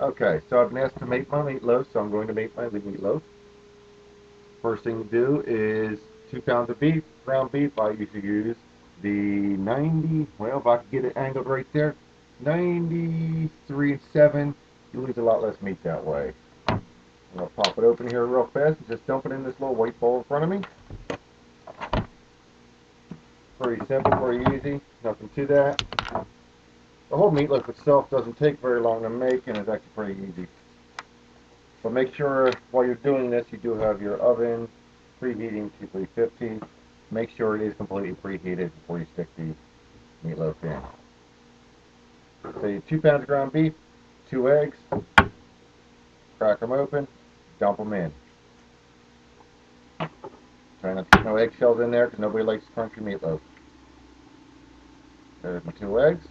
Okay, so I've been asked to make my meatloaf, so I'm going to make my meatloaf. First thing to do is 2 pounds of beef, ground beef. I usually use the 90, well, if I could get it angled right there, 93 and 7. You lose a lot less meat that way. I'm going to pop it open here real fast and just dump it in this little white bowl in front of me. Pretty simple, pretty easy, nothing to that. The whole meatloaf itself doesn't take very long to make and is actually pretty easy. So make sure while you're doing this, you do have your oven preheating to 350. Make sure it is completely preheated before you stick the meatloaf in. So you 2 pounds of ground beef, 2 eggs, crack them open, dump them in. Try not to get no eggshells in there because nobody likes crunchy meatloaf. There's my 2 eggs.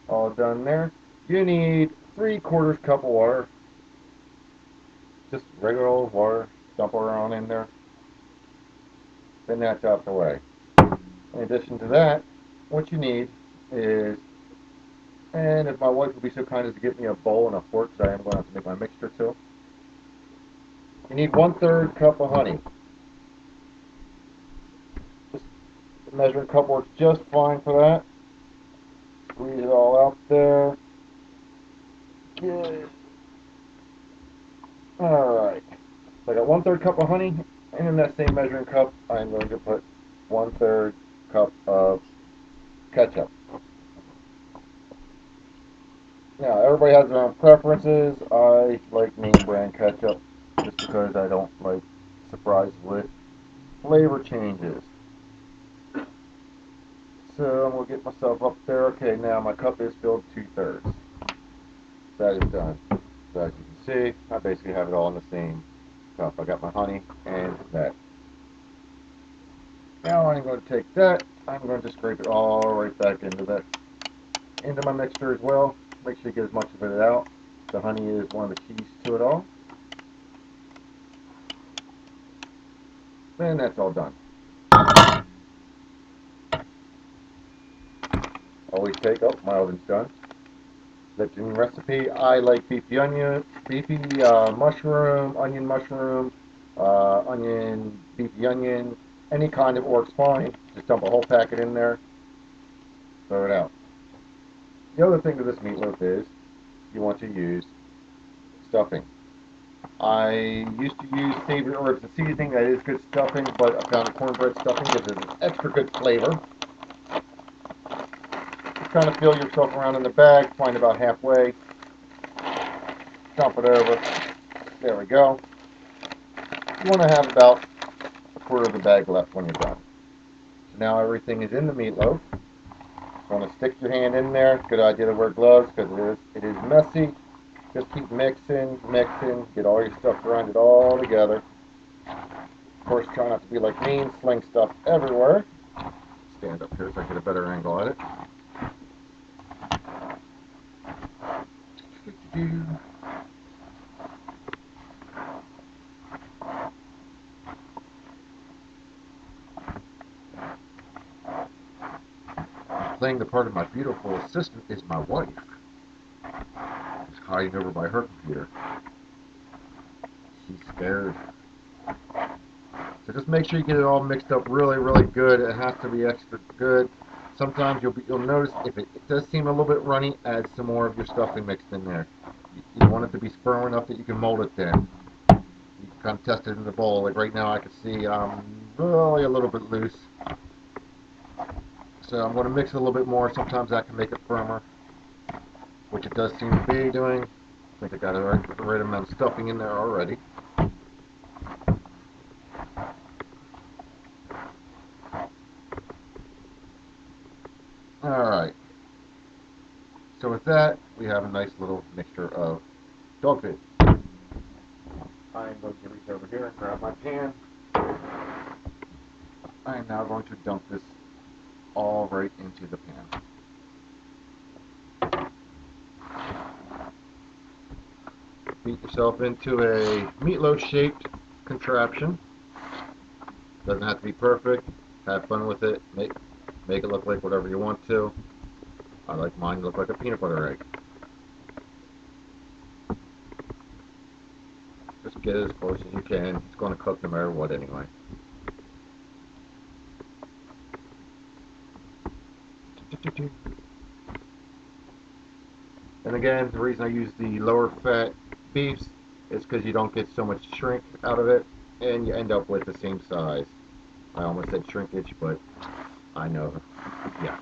All done there. You need 3/4 cup of water. Just regular old water. Dump it on in there. Then that's out the way. In addition to that, what you need is, and if my wife would be so kind as to get me a bowl and a fork, because I am going to have to make my mixture too. You need 1/3 cup of honey. Just the measuring cup works just fine for that. Squeeze it all out there. Good. Alright. So I got 1/3 cup of honey, and in that same measuring cup, I'm going to put 1/3 cup of ketchup. Now, everybody has their own preferences. I like name brand ketchup just because I don't like surprises with flavor changes. So I'm going to get myself up there. Okay, now my cup is filled 2/3. That is done. So as you can see, I basically have it all in the same cup. I got my honey and that. Now I'm going to take that. I'm going to scrape it all right back into my mixture as well. Make sure you get as much of it out. The honey is one of the keys to it all. And that's all done. Always take, oh, my oven's done. Lipton recipe, I like beefy mushroom, onion, beefy onion, any kind of works fine. Just dump a whole packet in there, throw it out. The other thing to this meatloaf is you want to use stuffing. I used to use savory herbs and seasoning, that is good stuffing, but I found the cornbread stuffing gives it an extra good flavor. Just kind of feel yourself around in the bag, find about halfway, dump it over. There we go. You want to have about 1/4 of the bag left when you're done. So now everything is in the meatloaf. You want to stick your hand in there. Good idea to wear gloves because it is messy. Just keep mixing, get all your stuff grinded all together. Of course, try not to be like me and sling stuff everywhere. Stand up here so I get a better angle at it. Playing the part of my beautiful assistant is my wife. She's hiding over by her computer. She's scared. So just make sure you get it all mixed up really, really good. It has to be extra good. Sometimes you'll notice if it does seem a little bit runny, add some more of your stuffing mixed in there. You want it to be firm enough that you can mold it then. You can kind of test it in the bowl. Like right now I can see I'm really a little bit loose. So I'm going to mix it a little bit more. Sometimes that can make it firmer, which it does seem to be doing. I think I got the right amount of stuffing in there already. Alright, so with that, we have a nice little mixture of dog food. I'm going to reach over here and grab my pan. I am now going to dump this all right into the pan. Beat yourself into a meatloaf-shaped contraption. Doesn't have to be perfect. Have fun with it. Make it look like whatever you want to. I like mine to look like a peanut butter egg. get it as close as you can. It's going to cook no matter what anyway. And again, the reason I use the lower fat beefs is because you don't get so much shrink out of it, and you end up with the same size. I almost said shrinkage, but I know. Yeah.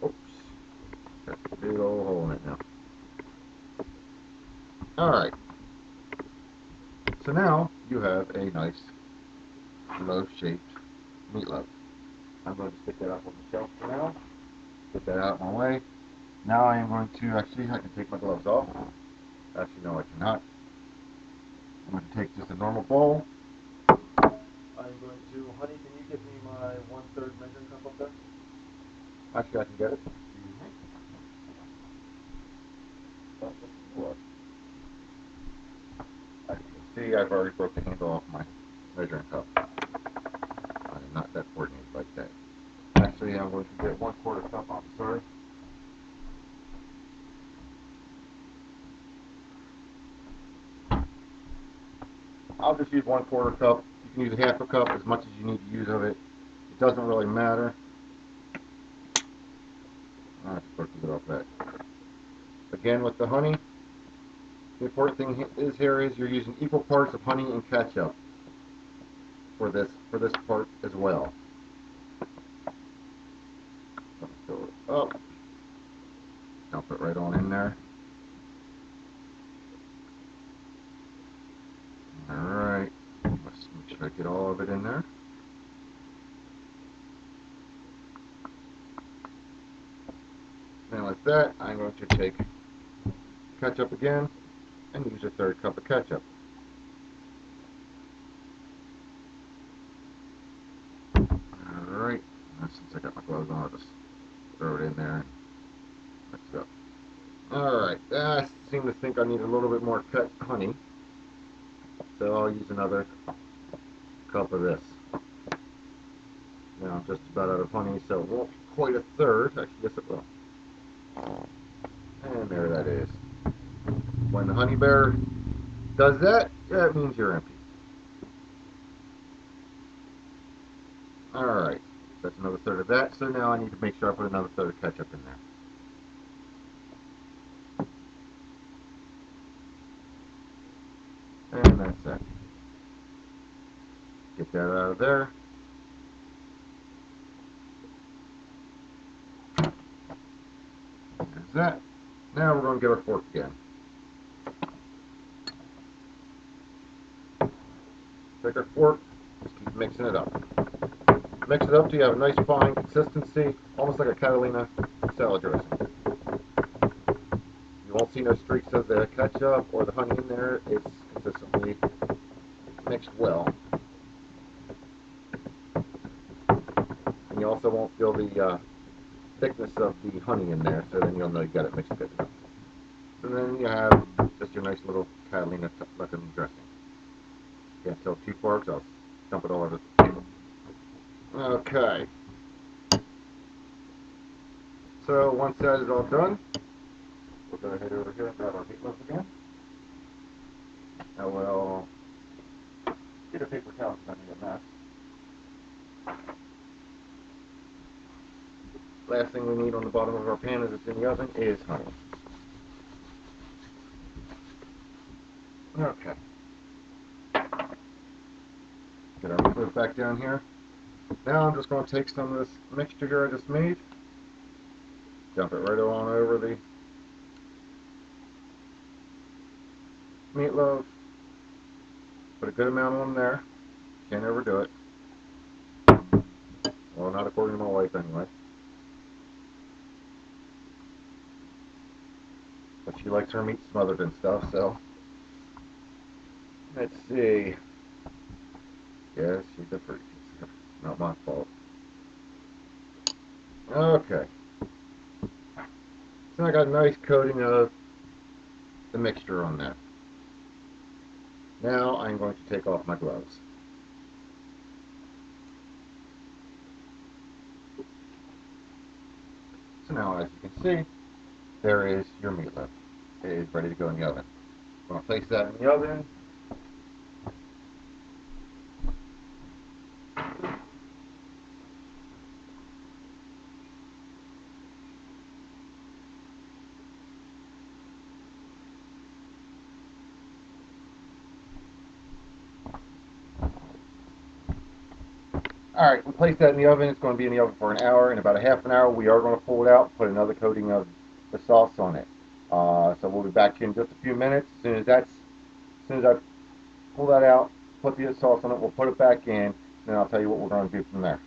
Oops. Got a big old hole in it now. Alright. So now you have a nice loaf-shaped meatloaf. I'm going to stick that up on the shelf for now. Get that out of my way. Now I am going to, actually, I can take my gloves off. Actually, no, I cannot. I'm going to take just a normal bowl. I'm going to, honey, can you get me my 1/3 measuring cup up there? Actually, I can get it. As you can see, I've already broke the handle off my measuring cup. I'm not that coordinated like that. Actually, I'm going to get 1/4 cup. I'm sorry. I'll just use 1/4 cup. You can use a 1/2 cup, as much as you need to use of it. It doesn't really matter. I'll just put it off that. Again, with the honey, the important thing is here is you're using equal parts of honey and ketchup for this part as well. Fill it up. Dump it right on in there. Alright. Let's make sure I get all of it in there. Now with that, I'm going to take ketchup again and use a 1/3 cup of ketchup. Alright. Since I got my gloves on, I'll just throw it in there and mix it up. Alright. I seem to think I need a little bit more honey. So I'll use another cup of this. Now I'm just about out of honey, so it won't be quite 1/3. Actually, yes it will. And there that is. When the honey bear does that, that means you're empty. Alright, that's another 1/3 of that, so now I need to make sure I put another 1/3 of ketchup in there. And that's it. Get that out of there. There's that. Now we're going to get our fork again. Take our fork, just keep mixing it up. Mix it up till you have a nice fine consistency, almost like a Catalina salad dressing. You won't see no streaks of the ketchup or the honey in there. It's consistently mixed well. And you also won't feel the thickness of the honey in there, so then you'll know you got it mixed good enough. And then you have just your nice little Catalina looking dressing. Can't tell too far, so I'll dump it all over the table. Okay. So once that is all done, we'll go ahead over here and grab our meatloaf again. Now we'll get a paper towel so I don't get a mess. Last thing we need on the bottom of our pan as it's in the oven is honey. Okay. Get our meatloaf back down here. Now I'm just going to take some of this mixture here I just made, dump it right on over the meatloaf, put a good amount on there, can't overdo it. Well, not according to my wife anyway. But she likes her meat smothered and stuff, so. Let's see. Yes, she's a freak. It's not my fault. Okay. So I got a nice coating of the mixture on that. Now I'm going to take off my gloves. So now, as you can see, there is your meatloaf. It is ready to go in the oven. I'm going to place that in the oven. Alright, we place that in the oven. It's going to be in the oven for an hour. In about a half an hour, we are going to pull it out and put another coating of the sauce on it. So we'll be back in just a few minutes. As soon as I pull that out, put the sauce on it, we'll put it back in, and then I'll tell you what we're going to do from there.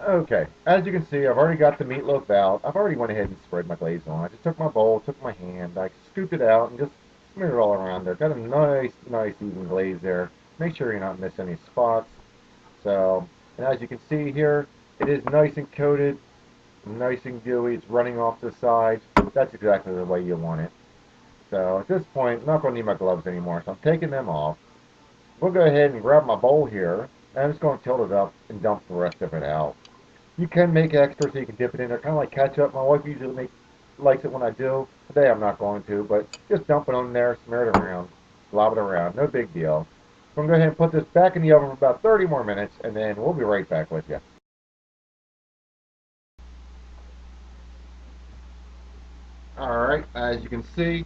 Okay, as you can see, I've already got the meatloaf out. I've already went ahead and spread my glaze on. I just took my bowl, took my hand, I scooped it out, and just smeared it all around there. Got a nice even glaze there. Make sure you're not missing any spots. So, and as you can see here, it is nice and coated, nice and gooey. It's running off the sides. That's exactly the way you want it. So at this point, I'm not going to need my gloves anymore, so I'm taking them off. We'll go ahead and grab my bowl here, and I'm just going to tilt it up and dump the rest of it out. You can make extra so you can dip it in there, kind of like ketchup. My wife usually likes it when I do. Today I'm not going to, but just dump it on there, smear it around, lob it around. No big deal. So I'm going to go ahead and put this back in the oven for about 30 more minutes, and then we'll be right back with you. Alright, as you can see,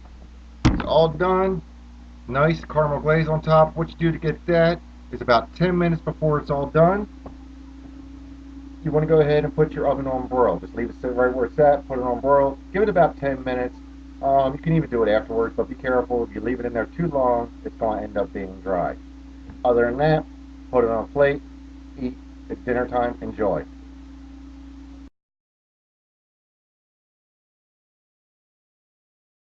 it's all done. Nice caramel glaze on top. What you do to get that is about 10 minutes before it's all done, you want to go ahead and put your oven on broil. Just leave it sit right where it's at, put it on broil, give it about 10 minutes. You can even do it afterwards, but be careful. If you leave it in there too long, it's going to end up being dry. Other than that, put it on a plate, eat. It's dinner time. Enjoy.